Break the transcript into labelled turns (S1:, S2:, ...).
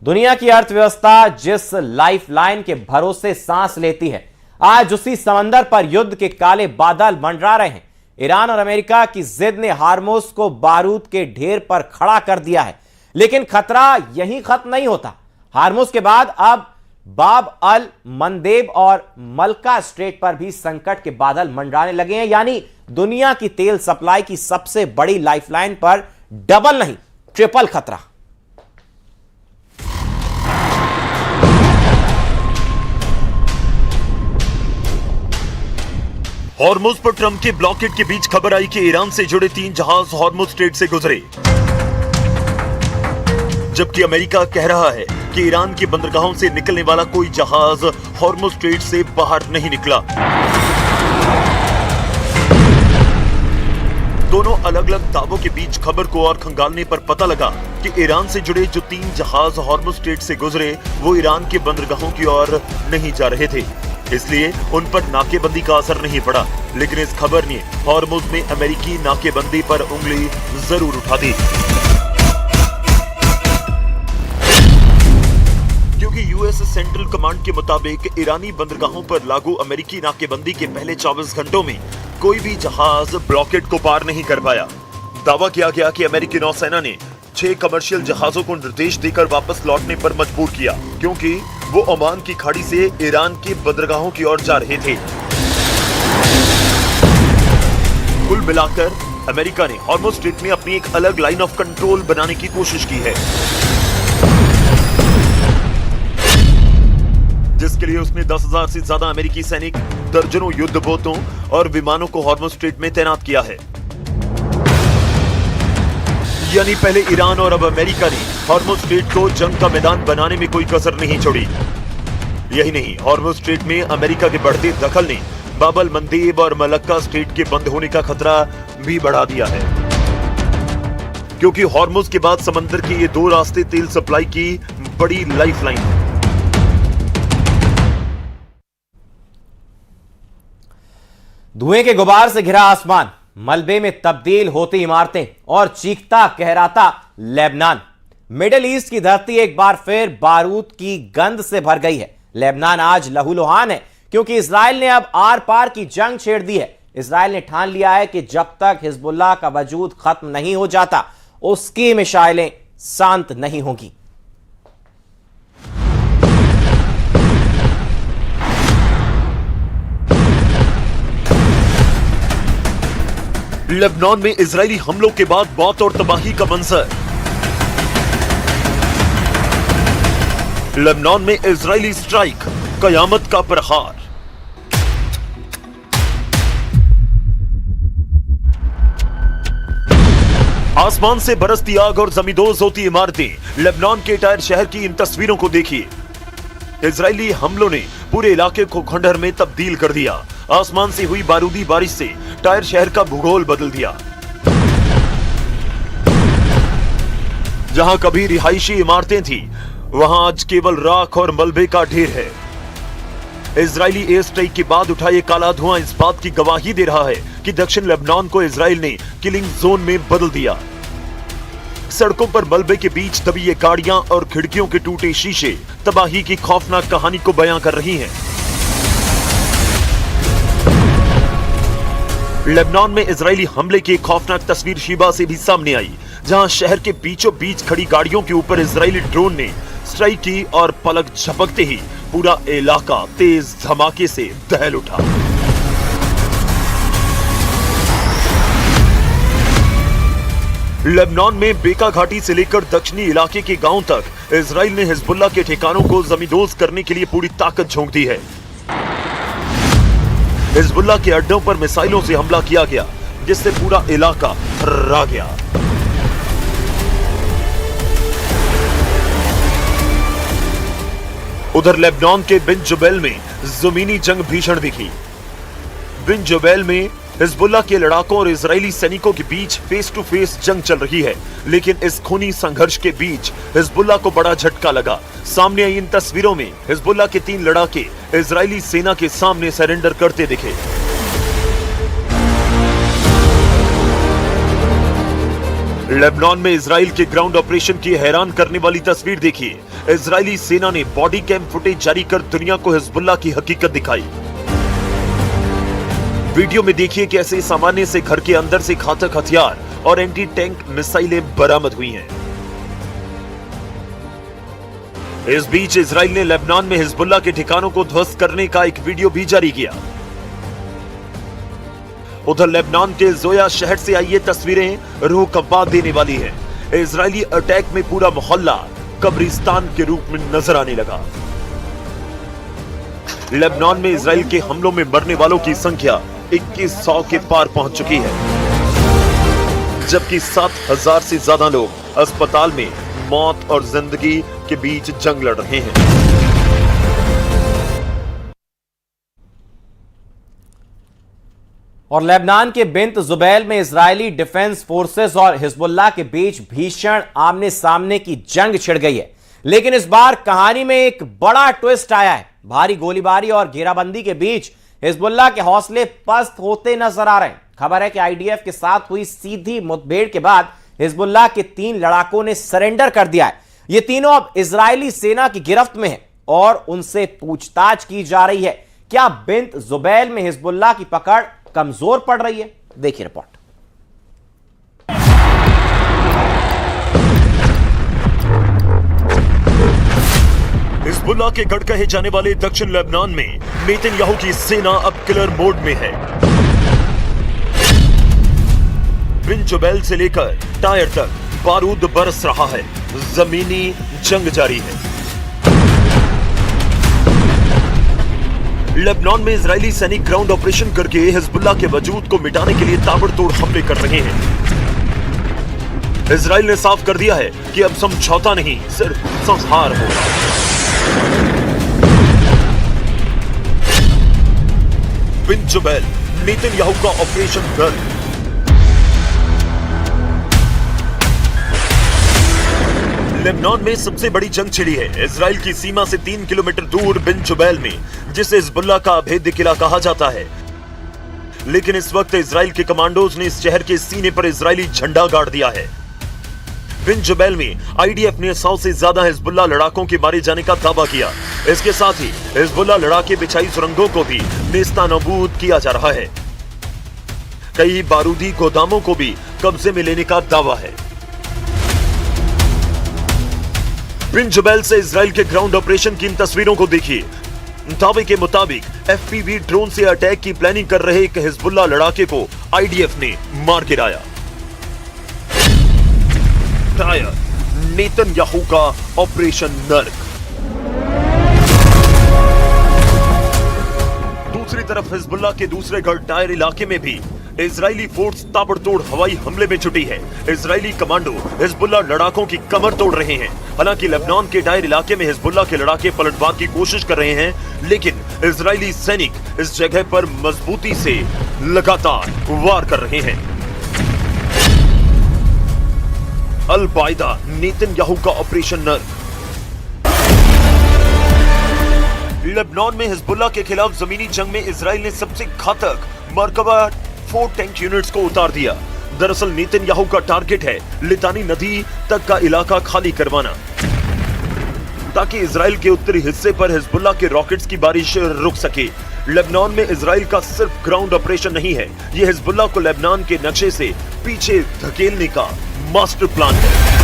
S1: दुनिया की अर्थव्यवस्था जिस लाइफलाइन के भरोसे सांस लेती है, आज उसी समंदर पर युद्ध के काले बादल मंडरा रहे हैं। ईरान और अमेरिका की जिद ने हार्मुज को बारूद के ढेर पर खड़ा कर दिया है, लेकिन खतरा यहीं खत्म नहीं होता। हार्मुज के बाद अब बाब अल मंदेब और मलका स्ट्रेट पर भी संकट के बादल मंडराने लगे हैं, यानी दुनिया की तेल सप्लाई की सबसे बड़ी लाइफलाइन पर डबल नहीं, ट्रिपल खतरा।
S2: हॉर्मुज पर ट्रंप के ब्लॉकेड के बीच खबर आई कि ईरान से जुड़े 3 जहाज हॉर्मुज स्ट्रेट से गुजरे, जबकि अमेरिका कह रहा है कि ईरान के बंदरगाहों से निकलने वाला कोई जहाज हॉर्मुज स्ट्रेट से बाहर नहीं निकला। दोनों अलग अलग दावों के बीच खबर को और खंगालने पर पता लगा कि ईरान से जुड़े जो 3 जहाज हॉर्मुज स्ट्रेट से गुजरे वो ईरान के बंदरगाहों की ओर नहीं जा रहे थे, इसलिए उन पर नाकेबंदी का असर नहीं पड़ा। लेकिन इस खबर ने हॉर्मुज में अमेरिकी नाकेबंदी पर उंगली जरूर उठा दी, क्योंकि यूएस सेंट्रल कमांड के मुताबिक ईरानी बंदरगाहों पर लागू अमेरिकी नाकेबंदी के पहले 24 घंटों में कोई भी जहाज ब्लॉकेड को पार नहीं कर पाया। दावा किया गया कि अमेरिकी नौसेना ने 6 कमर्शियल जहाजों को निर्देश देकर वापस लौटने पर मजबूर किया, क्योंकि वो ओमान की खाड़ी से ईरान के बंदरगाहों की ओर जा रहे थे। कुल मिलाकर अमेरिका ने हॉर्मुज स्ट्रेट में अपनी एक अलग लाइन ऑफ कंट्रोल बनाने की कोशिश की है, जिसके लिए उसने 10,000 से ज्यादा अमेरिकी सैनिक, दर्जनों युद्धपोतों और विमानों को हॉर्मुज स्ट्रेट में तैनात किया है। यानी पहले ईरान और अब अमेरिका ने हॉर्मुज स्ट्रेट को जंग का मैदान बनाने में कोई कसर नहीं छोड़ी। यही नहीं, हॉर्मुज स्ट्रेट में अमेरिका के बढ़ते दखल ने बाब अल मंदेब और मलक्का स्ट्रेट के बंद होने का खतरा भी बढ़ा दिया है, क्योंकि हॉर्मुज के बाद समंदर के ये 2 रास्ते तेल सप्लाई की बड़ी लाइफलाइन है।
S1: धुएं के गुबार से घिरा आसमान, मलबे में तब्दील होती इमारतें और चीखता कहराता लेबनान। मिडिल ईस्ट की धरती एक बार फिर बारूद की गंध से भर गई है। लेबनान आज लहूलुहान है, क्योंकि इजराइल ने अब आर पार की जंग छेड़ दी है। इजराइल ने ठान लिया है कि जब तक हिजबुल्लाह का वजूद खत्म नहीं हो जाता, उसकी मिसाइलें शांत नहीं होगी।
S2: लेबनान में इजरायली हमलों के बाद मौत और तबाही का मंजर। लेबनान में इजरायली स्ट्राइक, कयामत का प्रहार। आसमान से बरसती आग और जमींदोज होती इमारतें। लेबनान के टायर शहर की इन तस्वीरों को देखिए। इजरायली हमलों ने पूरे इलाके को खंडहर में तब्दील कर दिया। आसमान से हुई बारूदी बारिश से टायर शहर का भूगोल बदल दिया। जहां कभी रिहायशी इमारतें थी, वहां आज केवल राख और मलबे का ढेर है। इजरायली एयर स्ट्राइक के बाद उठा ये काला धुआं इस बात की गवाही दे रहा है कि दक्षिण लेबनान को इजराइल ने किलिंग जोन में बदल दिया। सड़कों पर मलबे के बीच दबी ये गाड़ियां और खिड़कियों के टूटे शीशे तबाही की खौफनाक कहानी को बयां कर रही हैं। लेबनान में इजरायली हमले की खौफनाक तस्वीर शिबा से भी सामने आई, जहां शहर के बीचों बीच खड़ी गाड़ियों के ऊपर इजरायली ड्रोन ने स्ट्राइक की और पलक झपकते ही पूरा इलाका तेज धमाके से दहल उठा। लेबनान में बेका घाटी से लेकर दक्षिणी इलाके के गांव तक इजराइल ने हिजबुल्लाह के ठिकानों को जमींदोज करने के लिए पूरी ताकत झोंक दी है। हिजबुल्लाह के अड्डों पर मिसाइलों से हमला किया गया, जिससे पूरा इलाका थर्रा गया। उधर लेबनान के बिन जुबैल में जमीनी जंग भीषण दिखी। बिन जुबैल में हिजबुल्लाह के लड़ाकों और इजरायली सैनिकों के बीच फेस टू फेस जंग चल रही है, लेकिन इस खूनी संघर्ष के बीच हिजबुल्लाह को बड़ा झटका लगा। सामने आई इन तस्वीरों में हिजबुल्लाह के 3 लड़ाके इजरायली सेना के सामने सरेंडर करते दिखे। लेबनान में इजराइल के ग्राउंड ऑपरेशन की हैरान करने वाली तस्वीर देखिए। इजरायली सेना ने बॉडी कैम फुटेज जारी कर दुनिया को हिजबुल्लाह की हकीकत दिखाई। वीडियो में देखिए कैसे सामान्य से घर के अंदर से घातक हथियार और एंटी टैंक मिसाइलें बरामद हुई हैं। इस बीच इजराइल ने लेबनान में हिजबुल्लाह के ठिकानों को ध्वस्त करने का एक वीडियो भी जारी किया। उधर लेबनान के जोया शहर से आई ये तस्वीरें रूह कंपा देने वाली है। इजरायली अटैक में पूरा मोहल्ला कब्रिस्तान के रूप में नजर आने लगा। लेबनान में इजराइल के हमलों में मरने वालों की संख्या 2100 के पार पहुंच चुकी है, जबकि 7000 से ज्यादा लोग अस्पताल में मौत और जिंदगी के बीच जंग लड़ रहे हैं।
S1: और लेबनान के बिंत जुबैल में इजरायली डिफेंस फोर्सेस और हिजबुल्लाह के बीच भीषण आमने सामने की जंग छिड़ गई है। लेकिन इस बार कहानी में एक बड़ा ट्विस्ट आया है। भारी गोलीबारी और घेराबंदी के बीच हिजबुल्लाह के हौसले पस्त होते नजर आ रहे हैं। खबर है कि आईडीएफ के साथ हुई सीधी मुठभेड़ के बाद हिजबुल्लाह के 3 लड़ाकों ने सरेंडर कर दिया है। ये तीनों अब इजरायली सेना की गिरफ्त में हैं और उनसे पूछताछ की जा रही है। क्या बिंत जुबैल में हिजबुल्लाह की पकड़ कमजोर पड़ रही है? देखिए रिपोर्ट।
S2: हिजबुल्लाह के गढ़ कहे जाने वाले दक्षिण लेबनान में नेतन्याहू की सेना अब किलर मोड में है। बिन जुबैल से लेकर टायर तक बारूद बरस रहा है। जमीनी जंग जारी है। लेबनान में इजरायली सैनिक ग्राउंड ऑपरेशन करके हिजबुल्लाह के वजूद को मिटाने के लिए ताबड़तोड़ हमले कर रहे हैं। इजराइल ने साफ कर दिया है कि अब समझौता नहीं, सिर्फ संहार होगा। बिन जुबैल, नेतन्याहू का ऑपरेशन गर्ल। लेबनान में सबसे बड़ी जंग छिड़ी है इजराइल की सीमा से 3 किलोमीटर दूर बिन जुबैल में, जिसे हिजबुल्लाह का अभेद्य किला कहा जाता है। लेकिन इस वक्त इजराइल के कमांडोज ने इस शहर के सीने पर इजरायली झंडा गाड़ दिया है। बिन जुबैल में आईडीएफ ने 100 से ज्यादा हिजबुल्लाह लड़ाकों के मारे जाने का दावा किया। इसके साथ ही हिजबुल्लाह लड़ाके बिछाई सुरंगों को भी नेस्तनाबूद किया जा रहा है। कई बारूदी गोदामों को भी कब्जे में लेने का दावा है। बिन जुबैल से इजराइल के ग्राउंड ऑपरेशन की इन तस्वीरों को देखिए। दावे के मुताबिक एफपीवी ड्रोन से अटैक की प्लानिंग कर रहे एक हिजबुल्लाह लड़ाके को आईडीएफ ने मार गिराया। टायर, नेतन्याहू का ऑपरेशन नर्क। दूसरी तरफ हिजबुल्लाह के दूसरे गढ़ टायर इलाके में भी इजरायली फोर्स ताबड़तोड़ हवाई हमले में जुटी है। इजरायली कमांडो हिजबुल्लाह लड़ाकों की कमर तोड़ रहे हैं। हालांकि लेबनान के टायर इलाके में हिजबुल्लाह के लड़ाके पलटवार की कोशिश कर रहे हैं, लेकिन इजरायली सैनिक इस जगह पर मजबूती से लगातार वार कर रहे हैं। अल-बायदा, नेतन्याहू का ऑपरेशन नर्क। लेबनान में हिजबुल्लाह के खिलाफ जमीनी जंग में इजराइल ने सबसे घातक मरकबा 4 टैंक यूनिट्स को उतार दिया। दरअसल नेतन्याहू का टारगेट है लितानी नदी तक का इलाका खाली करवाना, ताकि इजराइल के उत्तरी हिस्से पर हिजबुल्लाह के रॉकेट्स की बारिश रुक सके। लेबनान में इजराइल का सिर्फ ग्राउंड ऑपरेशन नहीं है, यह हिजबुल्लाह को लेबनान के नक्शे से पीछे धकेलने का मास्टर प्लान है।